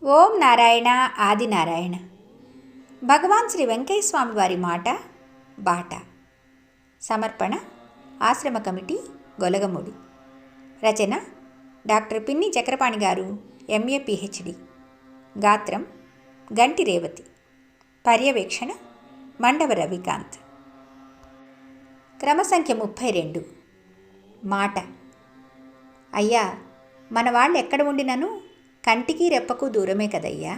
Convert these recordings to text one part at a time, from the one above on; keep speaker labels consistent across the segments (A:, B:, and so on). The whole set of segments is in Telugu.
A: ఓం నారాయణ ఆదినారాయణ. భగవాన్ శ్రీ వెంకయ్య స్వామి వారి మాట బాట. సమర్పణ ఆశ్రమ కమిటీ గొలగముడి. రచన డాక్టర్ పిన్ని చక్రపాణి గారు, ఎంఏ పిహెచ్డి. గాత్రం గంటి రేవతి. పర్యవేక్షణ మండవ రవికాంత్. క్రమసంఖ్య 32. మాట. అయ్యా, మన వాళ్ళు ఎక్కడ ఉండినను కంటికి రెప్పకు దూరమే కదయ్యా.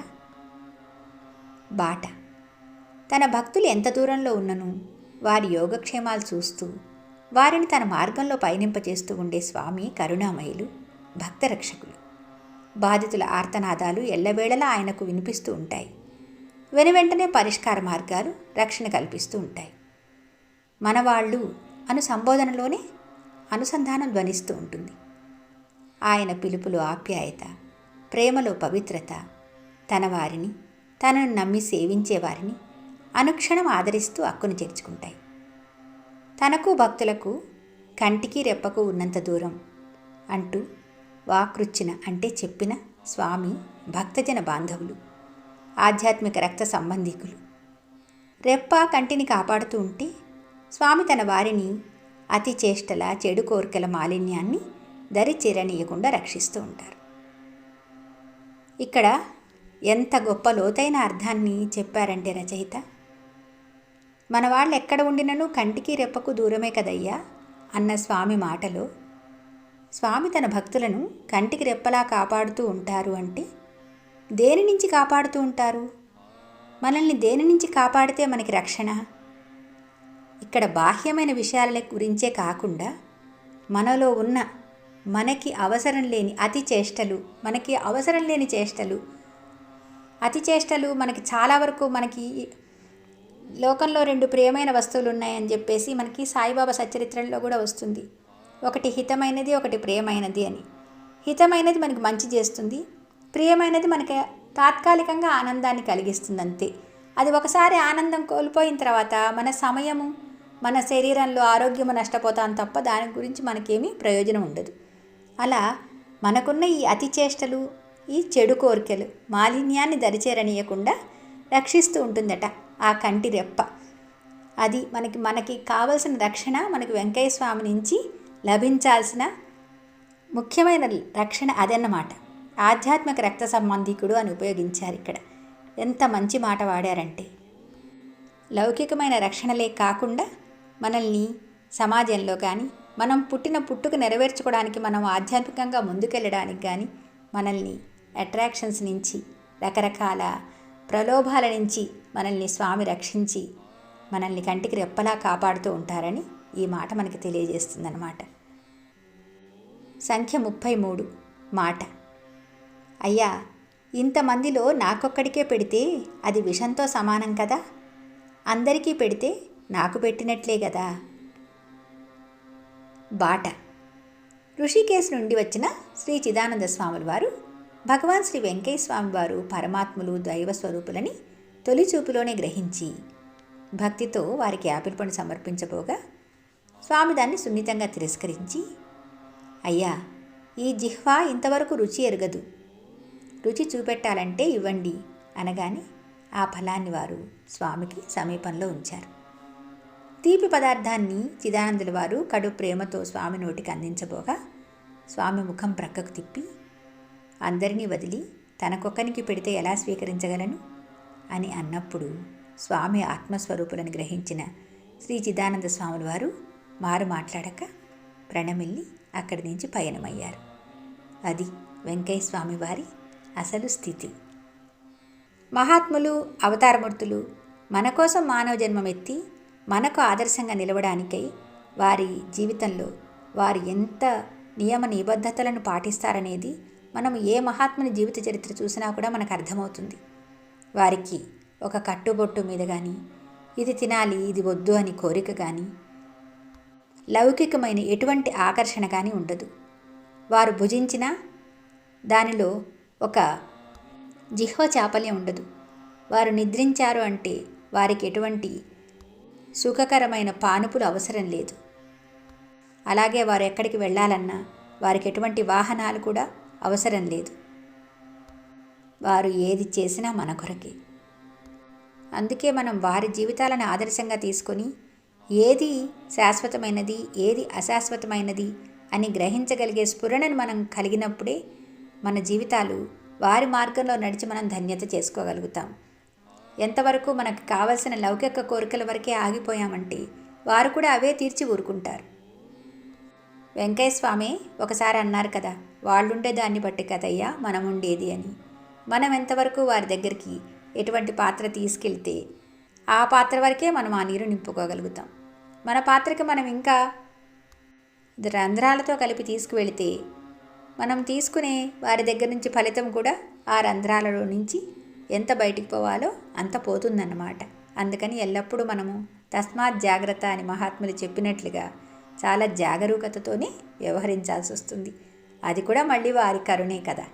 A: బాట. తన భక్తులు ఎంత దూరంలో ఉన్నను వారి యోగక్షేమాలు చూస్తూ వారిని తన మార్గంలో పయనింపచేస్తూ ఉండే స్వామి కరుణామయులు, భక్తరక్షకులు. బాధితుల ఆర్తనాదాలు ఎల్లవేళలా ఆయనకు వినిపిస్తూ ఉంటాయి. వెనువెంటనే పరిష్కార మార్గాలు, రక్షణ కల్పిస్తూ ఉంటాయి. మనవాళ్ళు అను సంబోధనలోనే అనుసంధానం ధ్వనిస్తూ ఉంటుంది. ఆయన పిలుపులో ఆప్యాయత, ప్రేమలో పవిత్రత, తన వారిని, తనను నమ్మి సేవించేవారిని అనుక్షణం ఆదరిస్తూ అక్కును చేర్చుకుంటాయి. తనకు భక్తులకు కంటికి రెప్పకు ఉన్నంత దూరం అంటూ వాకృచ్చిన అంటే చెప్పిన స్వామి భక్తజన బాంధవులు, ఆధ్యాత్మిక రక్త సంబంధికులు. రెప్ప కంటిని కాపాడుతూ ఉంటే స్వామి తన వారిని అతి చేష్టల, చెడు కోరికల మాలిన్యాన్ని దరి చేరనీయకుండా రక్షిస్తూ ఉంటారు. ఇక్కడ ఎంత గొప్ప లోతైన అర్థాన్ని చెప్పారంటే రచయిత, మన వాళ్ళు ఎక్కడ ఉండినను కంటికి రెప్పకు దూరమే కదయ్యా అన్న స్వామి మాటలో స్వామి తన భక్తులను కంటికి రెప్పలా కాపాడుతూ ఉంటారు అంటే దేని నుంచి కాపాడుతూ ఉంటారు? మనల్ని దేని నుంచి కాపాడితే మనకి రక్షణ? ఇక్కడ బాహ్యమైన విషయాల గురించే కాకుండా మనలో ఉన్న మనకి అవసరం లేని అతి చేష్టలు, మనకి అవసరం లేని చేష్టలు, అతి చేష్టలు మనకి చాలా వరకు మనకి లోకంలో 2 ప్రియమైన వస్తువులు ఉన్నాయని చెప్పేసి మనకి సాయిబాబా సచ్చరిత్రలో కూడా వస్తుంది. ఒకటి హితమైనది, ఒకటి ప్రియమైనది అని. హితమైనది మనకి మంచి చేస్తుంది, ప్రియమైనది మనకి తాత్కాలికంగా ఆనందాన్ని కలిగిస్తుంది అంతే. అది ఒకసారి ఆనందం కోల్పోయిన తర్వాత మన సమయము, మన శరీరంలో ఆరోగ్యము నష్టపోతాం తప్ప దాని గురించి మనకేమీ ప్రయోజనం ఉండదు. అలా మనకున్న ఈ అతి చేష్టలు, ఈ చెడు కోరికలు మాలిన్యాన్ని దరిచేరనీయకుండా రక్షిస్తూ ఉంటుందట ఆ కంటి రెప్ప. అది మనకి కావలసిన రక్షణ మనకి వెంకయ్య స్వామి నుంచి లభించాల్సిన ముఖ్యమైన రక్షణ అదన్నమాట. ఆధ్యాత్మిక రక్త సంబంధికుడు అని ఉపయోగించారు ఇక్కడ. ఎంత మంచి మాట వాడారంటే, లౌకికమైన రక్షణలే కాకుండా మనల్ని సమాజంలో కానీ, మనం పుట్టిన పుట్టుకు నెరవేర్చుకోవడానికి, మనం ఆధ్యాత్మికంగా ముందుకెళ్ళడానికి కానీ, మనల్ని అట్రాక్షన్స్ నుంచి, రకరకాల ప్రలోభాల నుంచి మనల్ని స్వామి రక్షించి మనల్ని కంటికి రెప్పలా కాపాడుతూ ఉంటారని ఈ మాట మనకి తెలియజేస్తుందన్నమాట. సంఖ్య 33. మాట. అయ్యా, ఇంతమందిలో నాకొక్కడికే పెడితే అది విషంతో సమానం కదా, అందరికీ పెడితే నాకు పెట్టినట్లే కదా. బాట. ఋషికేశ్ నుండి వచ్చిన శ్రీ చిదానంద స్వాముల వారు భగవాన్ శ్రీ వెంకయ్య స్వామి వారు పరమాత్ములు, దైవ స్వరూపులని తొలి చూపులోనే గ్రహించి భక్తితో వారికి యాపిల్ పండు సమర్పించబోగా స్వామి దాన్ని సున్నితంగా తిరస్కరించి, అయ్యా, ఈ జిహ్వా ఇంతవరకు రుచి ఎరగదు, రుచి చూపెట్టాలంటే ఇవ్వండి అనగానే ఆ ఫలాన్ని వారు స్వామికి సమీపంలో ఉంచారు. తీపి పదార్థాన్ని చిదానందుల వారు కడు ప్రేమతో స్వామి నోటికి అందించబోగా స్వామి ముఖం ప్రక్కకు తిప్పి, అందరినీ వదిలి తనకొక్కనికి పెడితే ఎలా స్వీకరించగలను అని అన్నప్పుడు స్వామి ఆత్మస్వరూపులను గ్రహించిన శ్రీ చిదానంద స్వాముల వారు మారు మాట్లాడక ప్రణమిల్లి అక్కడి నుంచి పయనమయ్యారు. అది వెంకయ్య స్వామి వారి అసలు స్థితి. మహాత్ములు, అవతారమూర్తులు మన కోసం మానవ జన్మమెత్తి మనకు ఆదర్శంగా నిలవడానికై వారి జీవితంలో వారు ఎంత నియమ నిబద్ధతలను పాటిస్తారనేది మనం ఏ మహాత్ముని జీవిత చరిత్ర చూసినా కూడా మనకు అర్థమవుతుంది. వారికి ఒక కట్టుబొట్టు మీద కానీ, ఇది తినాలి, ఇది వద్దు అని కోరిక కానీ, లౌకికమైన ఎటువంటి ఆకర్షణ కానీ ఉండదు. వారు భుజించిన దానిలో ఒక జిహ్వ చాపల్యం ఉండదు. వారు నిద్రించారు అంటే వారికి ఎటువంటి సుఖకరమైన పానుపులు అవసరం లేదు. అలాగే వారు ఎక్కడికి వెళ్ళాలన్నా వారికి ఎటువంటి వాహనాలు కూడా అవసరం లేదు. వారు ఏది చేసినా మన కొరకే. అందుకే మనం వారి జీవితాలను ఆదర్శంగా తీసుకొని ఏది శాశ్వతమైనది, ఏది అశాశ్వతమైనది అని గ్రహించగలిగే స్ఫురణను మనం కలిగినప్పుడే మన జీవితాలు వారి మార్గంలో నడిచి మనం ధన్యత చేసుకోగలుగుతాం. ఎంతవరకు మనకు కావలసిన లౌకిక కోరికల వరకే ఆగిపోయామంటే వారు కూడా అవే తీర్చి ఊరుకుంటారు. వెంకయ్య స్వామి ఒకసారి అన్నారు కదా, వాళ్ళుండే దాన్ని బట్టి కదయ్యా మనం ఉండేది అని. మనం ఎంతవరకు వారి దగ్గరికి ఎటువంటి పాత్ర తీసుకెళ్తే ఆ పాత్ర వరకే మనం ఆ నీరు నింపుకోగలుగుతాం. మన పాత్రకి మనం ఇంకా రంధ్రాలతో కలిపి తీసుకువెళితే మనం తీసుకునే వారి దగ్గర నుంచి ఫలితం కూడా ఆ రంధ్రాలలో నుంచి ఎంత బయటికి పోవాలో అంత పోతుందన్నమాట. అందుకని ఎల్లప్పుడూ మనము తస్మాత్ జాగ్రత్త అని మహాత్ములు చెప్పినట్లుగా చాలా జాగరూకతతోనే వ్యవహరించాల్సి వస్తుంది. అది కూడా మళ్ళీ వారి కరుణే కదా.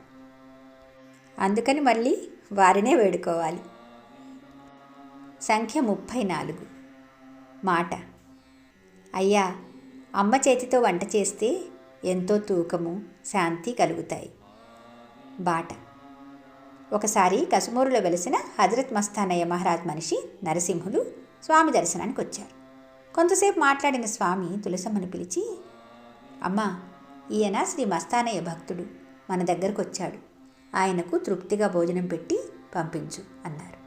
A: అందుకని మళ్ళీ వారినే వేడుకోవాలి. సంఖ్య 34. మాట. అయ్యా, అమ్మ చేతితో వంట చేస్తే ఎంతో తూకము, శాంతి కలుగుతాయి. బాట. ఒకసారి కసుమూరులో వెలిసిన హజరత్ మస్తానయ్య మహారాజ్ మనిషి నరసింహులు స్వామి దర్శనానికి వచ్చారు. కొంతసేపు మాట్లాడిన స్వామి తులసమ్మను పిలిచి, అమ్మా, ఈయన శ్రీ మస్తానయ్య భక్తుడు, మన దగ్గరకు వచ్చాడు. ఆయనకు తృప్తిగా భోజనం పెట్టి పంపించు అన్నారు.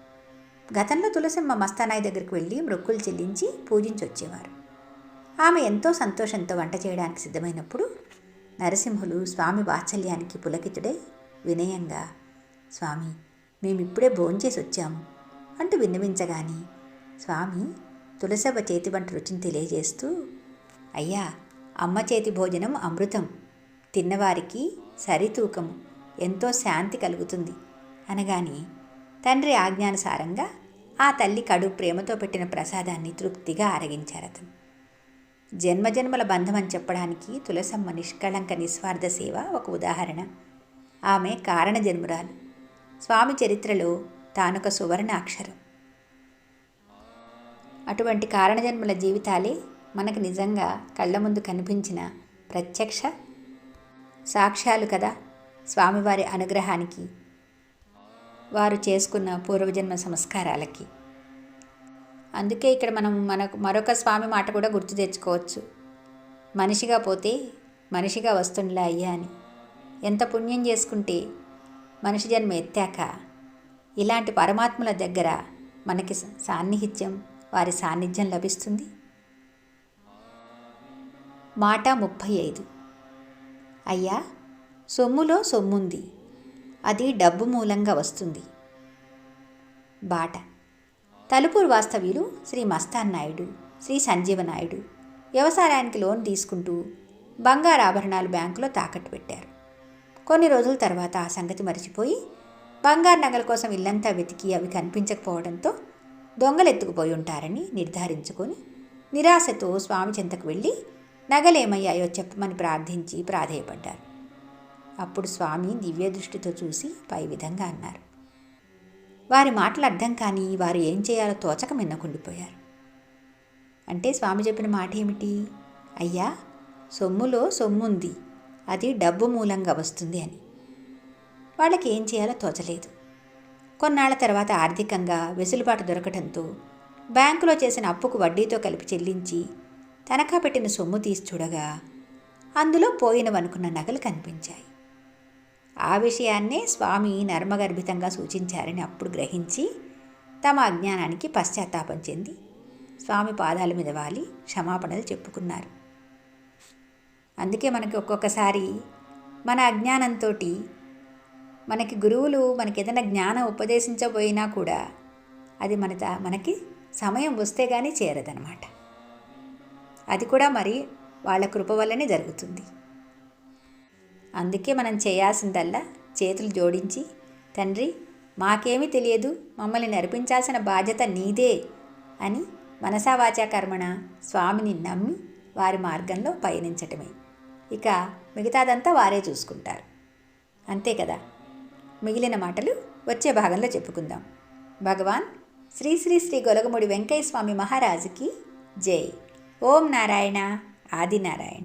A: గతంలో తులసమ్మ మస్తానయ్య దగ్గరికి వెళ్ళి మొక్కులు చెల్లించి పూజించి వచ్చేవారు. ఆమె ఎంతో సంతోషంతో వంట చేయడానికి సిద్ధమైనప్పుడు నరసింహులు స్వామి వాత్సల్యానికి పులకితుడై వినయంగా, స్వామి, మేమిప్పుడే భోంచేసి వచ్చాము అంటూ విన్నవించగాని స్వామి తులసవ్వ చేతి వంట రుచిని తెలియజేస్తూ, అయ్యా, అమ్మ చేతి భోజనం అమృతం, తిన్నవారికి సరితూకము, ఎంతో శాంతి కలుగుతుంది అనగాని తండ్రి ఆజ్ఞానుసారంగా ఆ తల్లి కడు ప్రేమతో పెట్టిన ప్రసాదాన్ని తృప్తిగా ఆరగించారతను. జన్మజన్మల బంధం అని చెప్పడానికి తులసమ్మ నిష్కళంక నిస్వార్థ సేవ ఒక ఉదాహరణ. ఆమె కారణ జన్మురాలు. స్వామి చరిత్రలో తానొక సువర్ణ అక్షరం. అటువంటి కారణజన్మల జీవితాలే మనకు నిజంగా కళ్ళ ముందు కనిపించిన ప్రత్యక్ష సాక్ష్యాలు కదా స్వామివారి అనుగ్రహానికి, వారు చేసుకున్న పూర్వజన్మ సంస్కారాలకి. అందుకే ఇక్కడ మనం మరొక స్వామి మాట కూడా గుర్తు తెచ్చుకోవచ్చు. మనిషిగా పోతే మనిషిగా వస్తుండలే అయ్యా అని. ఎంత పుణ్యం చేసుకుంటే మనిషి జన్మ ఎత్తాక ఇలాంటి పరమాత్ముల దగ్గర మనకి సాన్నిహిత్యం, వారి సాన్నిధ్యం లభిస్తుంది. మాట 35. అయ్యా, సొమ్ములో సొమ్ముంది, అది డబ్బు మూలంగా వస్తుంది. బాట. తలుపూరు వాస్తవ్యులు శ్రీ మస్తాన్ నాయుడు, శ్రీ సంజీవనాయుడు వ్యవసాయానికి లోన్ తీసుకుంటూ బంగారు ఆభరణాలు బ్యాంకులో తాకట్టు పెట్టారు. కొన్ని రోజుల తర్వాత ఆ సంగతి మరిచిపోయి బంగారు నగల కోసం ఇల్లంతా వెతికి అవి కనిపించకపోవడంతో దొంగలు ఎత్తుకుపోయి ఉంటారని నిర్ధారించుకొని నిరాశతో స్వామి చెంతకు వెళ్ళి నగలేమయ్యాయో చెప్పమని ప్రార్థించి ప్రాధేయపడ్డారు. అప్పుడు స్వామి దివ్య దృష్టితో చూసి పై విధంగా అన్నారు. వారి మాటలు అర్థం కాని వారు ఏం చేయాలో తోచక మిన్నకుండిపోయారు. అంటే స్వామి చెప్పిన మాట ఏమిటి? అయ్యా, సొమ్ములో సొమ్ముంది, అది డబ్బు మూలంగా వస్తుంది అని. వాళ్ళకి ఏం చేయాలో తోచలేదు. కొన్నాళ్ల తర్వాత ఆర్థికంగా వెసులుబాటు దొరకటంతో బ్యాంకులో చేసిన అప్పుకు వడ్డీతో కలిపి చెల్లించి తనఖా పెట్టిన సొమ్ము తీసి చూడగా అందులో పోయినవనుకున్న నగలు కనిపించాయి. ఆ విషయాన్నే స్వామి నర్మగర్భితంగా సూచించారని అప్పుడు గ్రహించి తమ అజ్ఞానానికి పశ్చాత్తాపం చెంది స్వామి పాదాల మీద వాలి క్షమాపణలు చెప్పుకున్నారు. అందుకే మనకి ఒక్కొక్కసారి మన అజ్ఞానంతో మనకి గురువులు మనకి ఏదైనా జ్ఞానం ఉపదేశించబోయినా కూడా అది మనకి సమయం వస్తే కానీ చేరదనమాట. అది కూడా మరి వాళ్ళ కృప వల్లనే జరుగుతుంది. అందుకే మనం చేయాల్సిందల్లా చేతులు జోడించి, తండ్రి, మాకేమీ తెలియదు, మమ్మల్ని నడిపించాల్సిన బాధ్యత నీదే అని మనసా వాచా కర్మణ స్వామిని నమ్మి వారి మార్గంలో పయనించటమే. ఇక మిగతాదంతా వారే చూసుకుంటారు. అంతే కదా. మిగిలిన మాటలు వచ్చే భాగంలో చెప్పుకుందాం. భగవాన్ శ్రీ శ్రీ శ్రీ గొలగముడి వెంకయ్య స్వామి మహారాజుకి జై. ఓం నారాయణ ఆదినారాయణ.